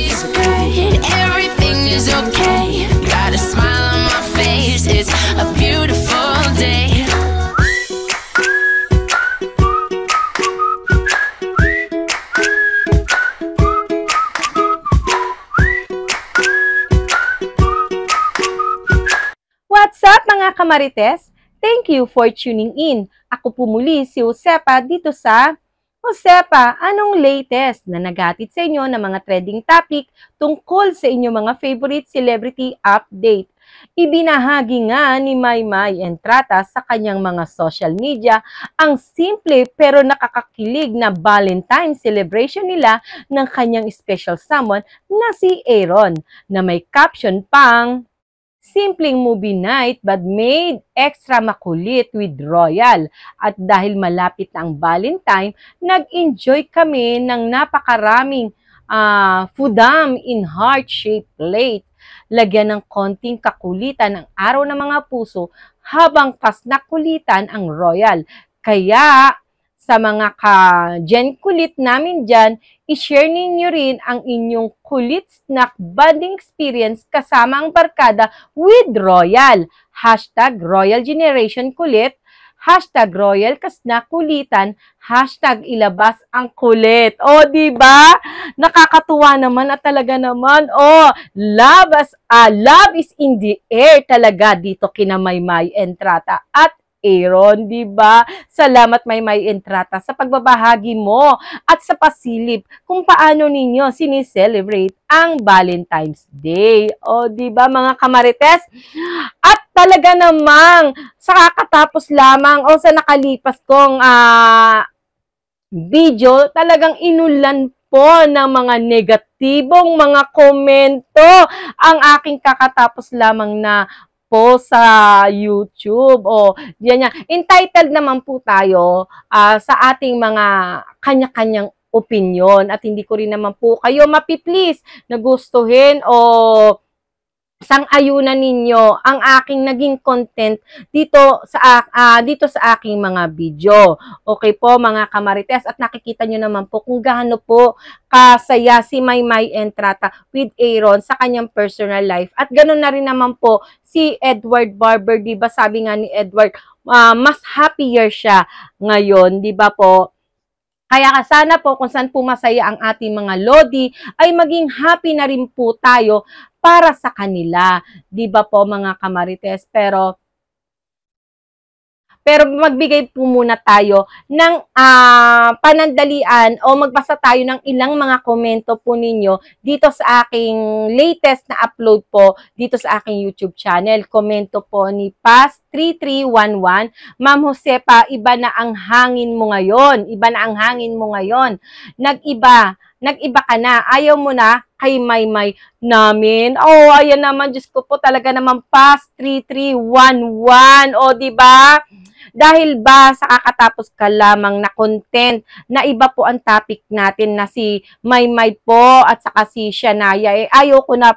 is good, everything is okay. Got a smile on my face, it's a beautiful day. What's up mga kamarites? Thank you for tuning in. Ako po muli si Josepa dito sa Josepa, anong latest na naghatid sa inyo ng mga trending topic tungkol sa inyong mga favorite celebrity update. Ibinahagi nga ni Maymay Entrata sa kanyang mga social media ang simple pero nakakakilig na Valentine celebration nila ng kanyang special someone na si Aaron na may caption pang simpleng movie night but made extra makulit with Royal. At dahil malapit na ang Valentine, nag-enjoy kami ng napakaraming foodam in heart-shaped plate. Lagyan ng konting kakulitan ang araw ng mga puso habang nakulitan ang Royal. Kaya sa mga ka-gen kulit namin dyan, i-share ninyo rin ang inyong kulit snack bonding experience kasama ang barkada with Royal. Hashtag Royal Generation Kulit, hashtag Royal Kasnack Kulitan, hashtag ilabas ang kulit. O, diba? Nakakatuwa naman at talaga naman. O, love is in the air talaga dito kina Maymay Entrata at Aaron, diba? Salamat Maymay Entrata sa pagbabahagi mo at sa pasilip kung paano ninyo sinicelebrate ang Valentine's Day. O, diba mga kamarites? At talaga namang sa kakatapos lamang o sa nakalipas kong video, talagang inulan po ng mga negatibong mga komento ang aking kakatapos lamang na po sa YouTube. O, diyan niya. Entitled naman po tayo sa ating mga kanya-kanyang opinion at hindi ko rin naman po kayo mapiplease na gustuhin o sang-ayunan ninyo ang aking naging content dito sa aking mga video. Okay po mga kamarites, at nakikita nyo naman po kung gaano po kasaya si Maymay Entrata with Aaron sa kanyang personal life. At ganoon na rin naman po si Edward Barber, diba? Sabi nga ni Edward, mas happier siya ngayon, diba po? Kaya sana po kung saan po masaya ang ating mga lodi ay maging happy na rin po tayo para sa kanila. Di ba po mga kamarites? Pero magbigay po muna tayo ng panandalian o magbasa tayo ng ilang mga komento po ninyo dito sa aking latest na upload po dito sa aking YouTube channel. Komento po ni Pas3311, Ma'am Josepa, iba na ang hangin mo ngayon. Iba na ang hangin mo ngayon. Nag-iba ka na. Ayaw mo na kay Maymay namin. Oh, ayan naman, Diyos ko po, talaga naman Pas3311. O, diba? Dahil ba sa kakatapos ka lamang na content na iba po ang topic natin na si Maymay po at saka si Shanaya, ayaw ko na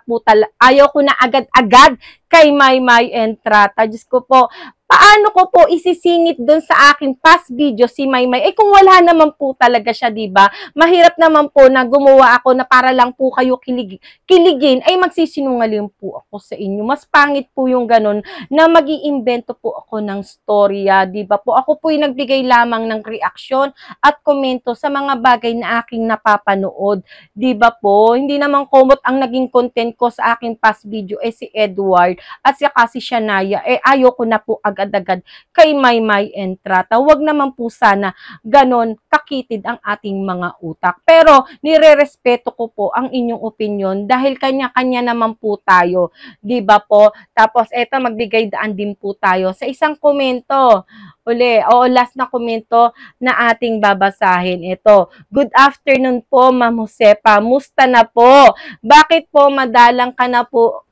agad-agad kay Maymay Entrata. Diyos ko po, paano ko po isisingit doon sa aking past video si Maymay? Kung wala naman po talaga siya, diba? Mahirap naman po na gumawa ako na para lang po kayo kiligin, ay magsisinungaling po ako sa inyo. Mas pangit po yung ganun na mag-iimbento po ako ng storya, diba po? Ako po yung nagbigay lamang ng reaksyon at komento sa mga bagay na aking napapanood, diba po? Hindi naman komot ang naging content ko sa aking past video si Edward at saka si Shanaya. Ayoko na po agad-agad kay Maymay Entrata. Huwag naman po sana ganon kakitid ang ating mga utak. Pero nire-respeto ko po ang inyong opinion dahil kanya-kanya naman po tayo. Diba po? Tapos eto, magbigay daan din po tayo sa isang komento. Last na komento na ating babasahin. Ito, good afternoon po, Ma'am Josepa. Musta na po? Bakit po madalang ka na po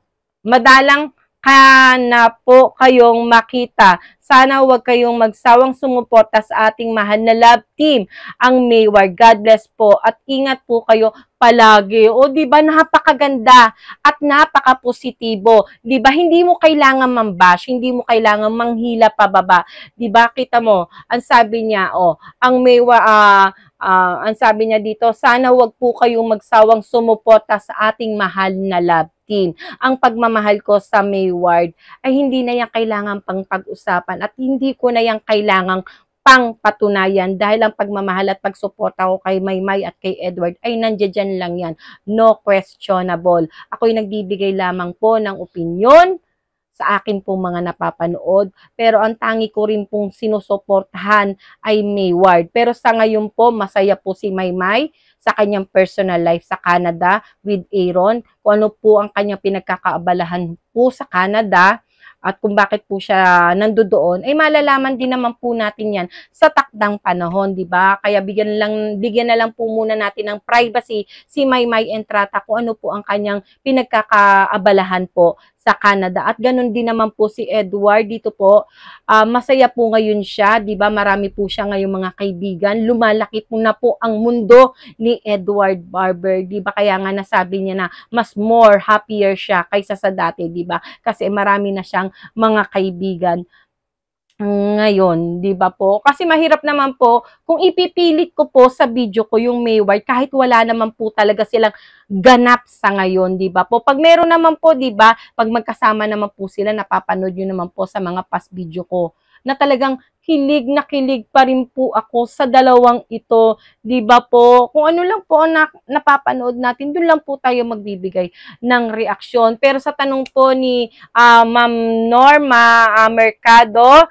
kayong makita. Sana huwag kayong magsawang sumuporta sa ating mahal na love team, ang Maywar. God bless po at ingat po kayo palagi. O, di ba, napakaganda at napaka-positibo. Di ba, hindi mo kailangan mambash, hindi mo kailangan manghila pababa. Di ba, kita mo, ang sabi niya, ang Maywar, Ang sabi niya dito, sana wag po kayong magsawang sumuporta sa ating mahal na love team. Ang pagmamahal ko sa Mayward ay hindi na yan kailangan pang pag-usapan at hindi ko na yan kailangang pang patunayan dahil ang pagmamahal at pagsuporta ko kay Maymay at kay Edward ay nandiyan lang yan. No questionable. Ako'y nagbibigay lamang po ng opinyon sa akin pong mga napapanood. Pero ang tangi ko rin pong sinusuportahan ay Mayward. Pero sa ngayon po, masaya po si Maymay sa kanyang personal life sa Canada with Aaron. Kung ano po ang kanyang pinagkakaabalahan po sa Canada at kung bakit po siya nandoon, ay malalaman din naman po natin yan sa takdang panahon, di ba? Kaya bigyan na lang po muna natin ng privacy si Maymay Entrata kung ano po ang kanyang pinagkakaabalahan po sa Canada. At ganun din naman po si Edward dito po. Masaya po ngayon siya, di ba? Marami po siya ngayong mga kaibigan. Lumalaki po na po ang mundo ni Edward Barber, di ba? Kaya nga nasabi niya na mas more happier siya kaysa sa dati, di ba? Kasi marami na siyang mga kaibigan ngayon, di ba po? Kasi mahirap naman po kung ipipilit ko po sa video ko yung Mayward kahit wala naman po talaga silang ganap sa ngayon, di ba po? Pag meron naman po, di ba, pag magkasama naman po sila, napapanood yun naman po sa mga past video ko na talagang kilig na kilig pa rin po ako sa dalawang ito, di ba po? Kung ano lang po ang napapanood natin, doon lang po tayo magbibigay ng reaksyon. Pero sa tanong po ni Ma'am Norma Mercado,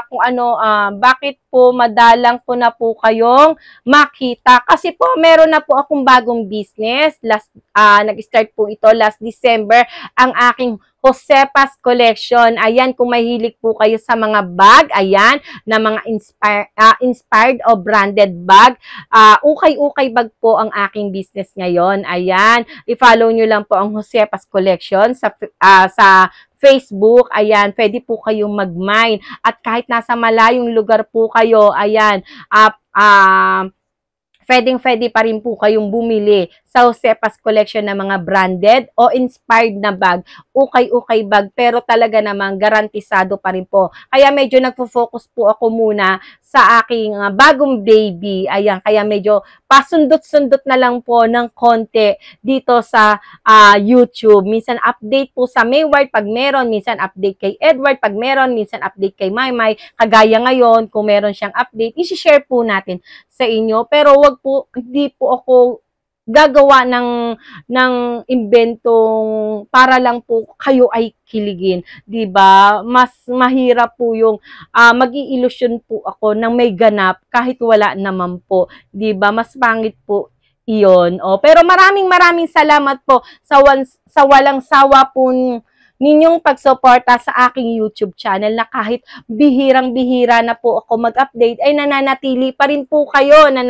kung ano, bakit po madalang ko na po kayong makita? Kasi po meron na po akong bagong business. Nag-start po ito last December, ang aking Josepa's Collection. Ayan, kung mahilig po kayo sa mga bag, ayan, na mga inspired o branded bag. Ukay-ukay bag po ang aking business ngayon. Ayan, i-follow nyo lang po ang Josepa's Collection sa Facebook. Ayan, pwede po kayong mag-mine. At kahit nasa malayong lugar po kayo, ayan, pwede pa rin po kayong bumili sa Josepa's Collection ng mga branded o inspired na bag, ukay-ukay bag, pero talaga namang garantisado pa rin po. Kaya medyo nagfo-focus po ako muna sa aking bagong baby. Ayan, kaya medyo pasundot-sundot na lang po ng konti dito sa YouTube. Minsan update po sa Mayward pag meron, minsan update kay Edward pag meron, minsan update kay Maymay. Kagaya ngayon, kung meron siyang update, i-share po natin sa inyo. Pero wag po, hindi po ako gagawa ng inventong para lang po kayo ay kiligin, 'di ba? Mas mahirap po yung mag-i-illusion po ako ng may ganap kahit wala naman po, 'di ba? Mas pangit po iyon. Pero maraming salamat po sa walang sawa po ninyong pagsuporta sa aking YouTube channel na kahit bihirang-bihira na po ako mag-update ay nananatili pa rin po kayo na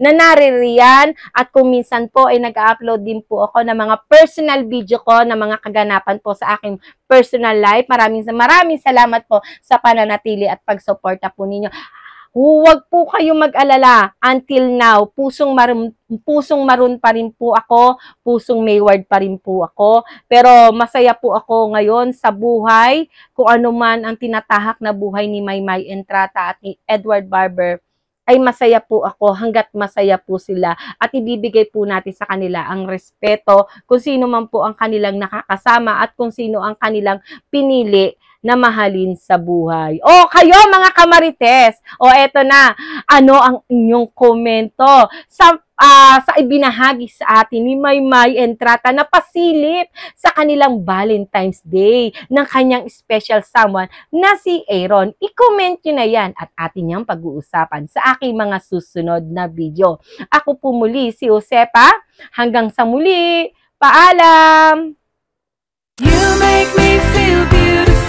naririyan at kung minsan po ay nag-upload din po ako ng mga personal video ko na mga kaganapan po sa aking personal life. Maraming salamat po sa pananatili at pagsuporta po ninyo. Huwag po kayong mag-alala. Until now, pusong maroon pa rin po ako, pusong Mayward pa rin po ako. Pero masaya po ako ngayon sa buhay, kung ano man ang tinatahak na buhay ni Maymay Entrata at ni Edward Barber, ay masaya po ako hanggat masaya po sila. At ibibigay po natin sa kanila ang respeto kung sino man po ang kanilang nakakasama at kung sino ang kanilang pinili na mahalin sa buhay. Kayo mga kamarites, eto na, ano ang inyong komento sa ibinahagi sa atin ni Maymay Entrata na pasilip sa kanilang Valentine's Day ng kanyang special someone na si Aaron. I-comment nyo na yan at atin niyang pag-uusapan sa aking mga susunod na video. Ako po muli si Josepa. Hanggang sa muli, paalam! You make me feel beautiful.